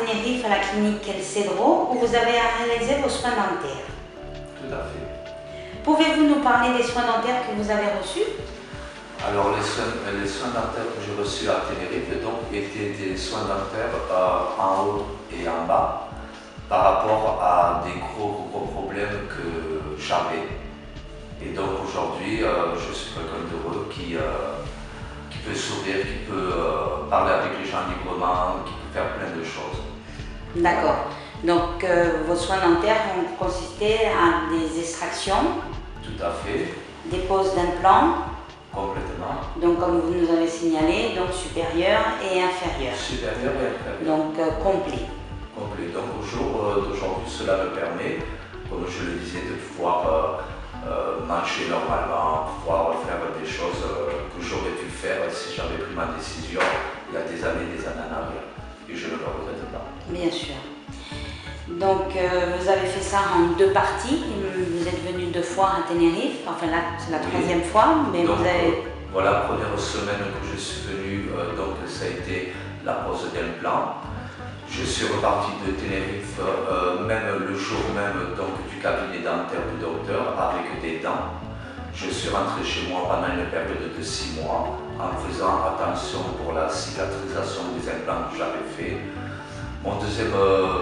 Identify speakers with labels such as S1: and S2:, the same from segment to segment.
S1: Tenerife à la clinique El Cedro où vous avez réalisé vos soins dentaires.
S2: Tout à fait.
S1: Pouvez-vous nous parler des soins dentaires que vous avez reçus?
S2: Alors les soins dentaires que j'ai reçus à Tenerife donc, étaient des soins dentaires en haut et en bas par rapport à des gros problèmes que j'avais. Et donc aujourd'hui, je suis quelqu'un d'heureux qui peut sourire, qui peut parler avec les gens librement, qui peut faire plein de choses.
S1: D'accord. Donc vos soins dentaires ont consisté à des extractions,
S2: Tout à fait,
S1: des poses d'implants,
S2: complètement.
S1: donc comme vous nous avez signalé, donc supérieur et inférieur,
S2: Supérieur et inférieur.
S1: donc complet.
S2: Complet. Donc au jour d'aujourd'hui, cela me permet, comme je le disais, de pouvoir marcher normalement, pouvoir faire des choses que j'aurais pu faire si j'avais pris ma décision il y a des années en arrière. Et je ne le regrette pas.
S1: Bien sûr. Donc vous avez fait ça en 2 parties. Vous êtes venu 2 fois à Tenerife, enfin là c'est la 3e fois, mais
S2: Donc,
S1: vous avez...
S2: voilà, première semaine que je suis venu, donc ça a été la pose d'implant. Je suis reparti de Tenerife même le jour même donc, du cabinet dentaire du docteur avec des dents. Je suis rentré chez moi pendant une période de 6 mois en faisant attention pour la cicatrisation des implants que j'avais fait. Mon deuxième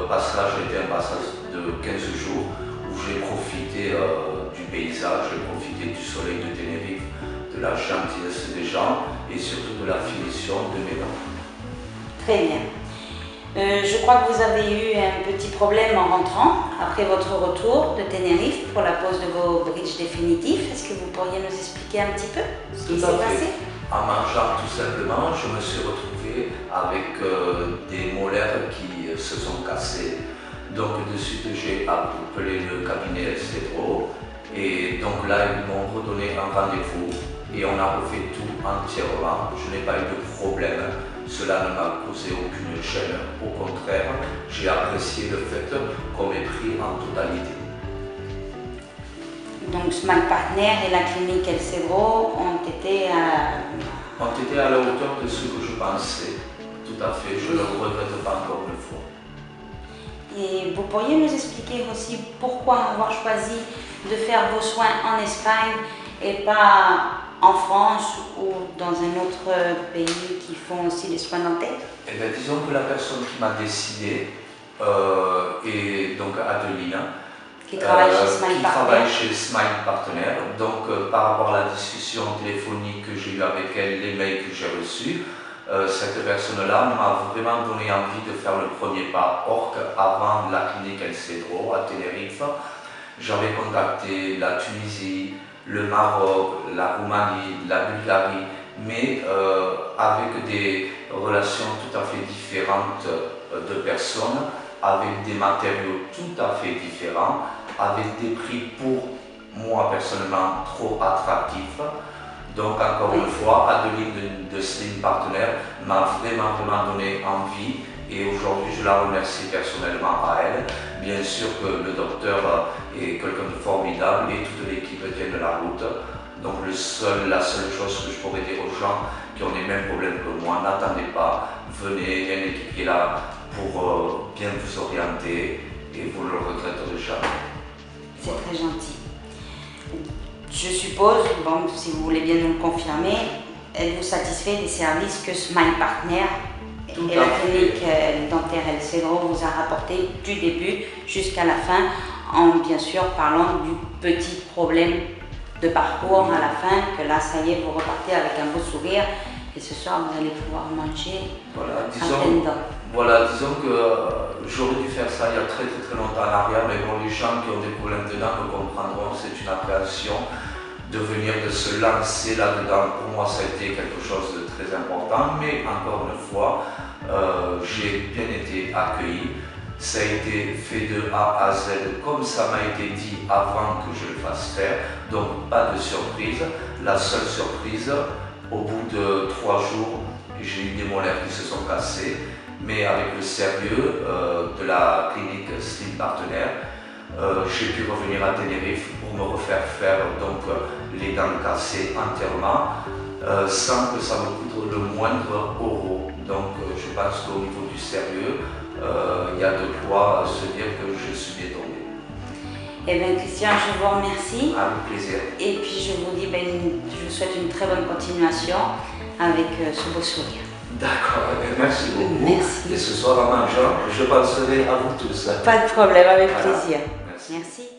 S2: passage a été un passage de 15 jours où j'ai profité du paysage, j'ai profité du soleil de Tenerife, de la gentillesse des gens et surtout de la finition de mes dents.
S1: Très bien. Je crois que vous avez eu un petit problème en rentrant après votre retour de Tenerife pour la pose de vos bridges définitifs. Est-ce que vous pourriez nous expliquer un petit peu ce qui s'est passé?
S2: En mangeant tout simplement, je me suis retrouvé avec des molaires qui se sont cassés. Donc de suite j'ai appelé le cabinet El Cedro et donc là ils m'ont redonné un rendez-vous et on a refait tout entièrement. Je n'ai pas eu de problème. Cela ne m'a causé aucune gêne. Au contraire, j'ai apprécié le fait qu'on m'ait pris en totalité.
S1: Donc Smile Partner et la clinique El Cedro ont été
S2: à la hauteur de ce que je pensais. Tout à fait, je ne le regrette pas encore une fois.
S1: Et vous pourriez nous expliquer aussi pourquoi avoir choisi de faire vos soins en Espagne et pas en France ou dans un autre pays qui font aussi les soins dentaires?
S2: Eh bien, disons que la personne qui m'a décidé est donc Adelina,
S1: qui travaille chez
S2: Smile Partner. Donc par rapport à la discussion téléphonique que j'ai eue avec elle, les mails que j'ai reçus, cette personne-là m'a vraiment donné envie de faire le premier pas. Or avant la clinique El Cedro à Tenerife, j'avais contacté la Tunisie, le Maroc, la Roumanie, la Bulgarie, mais avec des relations tout à fait différentes de personnes, avec des matériaux tout à fait différents, avec des prix pour moi personnellement trop attractifs. Donc encore une fois, Adeline de Slim Partner m'a vraiment donné envie et aujourd'hui je la remercie personnellement à elle. Bien sûr que le docteur est quelqu'un de formidable et toute l'équipe tient de la route. Donc la seule chose que je pourrais dire aux gens qui ont les mêmes problèmes que moi, n'attendez pas, venez, il y a une équipe qui est là pour bien vous orienter et vous ne le regretterez jamais.
S1: C'est très gentil. Je suppose, bon, si vous voulez bien nous le confirmer, êtes-vous satisfait des services que Smile Partner et la clinique dentaire El Cedro vous a rapporté du début jusqu'à la fin, en bien sûr parlant du petit problème de parcours à la fin, que là ça y est, vous repartez avec un beau sourire et ce soir vous allez pouvoir manger à pleines dents.
S2: Voilà, disons que j'aurais dû faire ça il y a très longtemps en arrière, mais bon, les gens qui ont des problèmes de dents me comprendront, c'est une appréhension de venir, de se lancer là-dedans. Pour moi, ça a été quelque chose de très important, mais encore une fois, j'ai bien été accueilli. Ça a été fait de A à Z, comme ça m'a été dit avant que je le fasse faire, donc pas de surprise. La seule surprise, au bout de 3 jours, j'ai eu des molaires qui se sont cassés, mais avec le sérieux de la clinique Slim Partner, j'ai pu revenir à Tenerife pour me refaire faire donc, les dents cassées entièrement, sans que ça me coûte le moindre euro. Donc je pense qu'au niveau du sérieux, il y a de quoi se dire que je suis bien tombé.
S1: Eh bien Christian, je vous remercie.
S2: Avec plaisir.
S1: Et puis je vous dis, je vous souhaite une très bonne continuation avec ce beau sourire.
S2: D'accord, merci beaucoup.
S1: Merci.
S2: Et ce soir en mangeant, je penserai à vous tous.
S1: Pas de problème, avec
S2: Voilà.
S1: plaisir.
S2: Merci.
S1: Merci.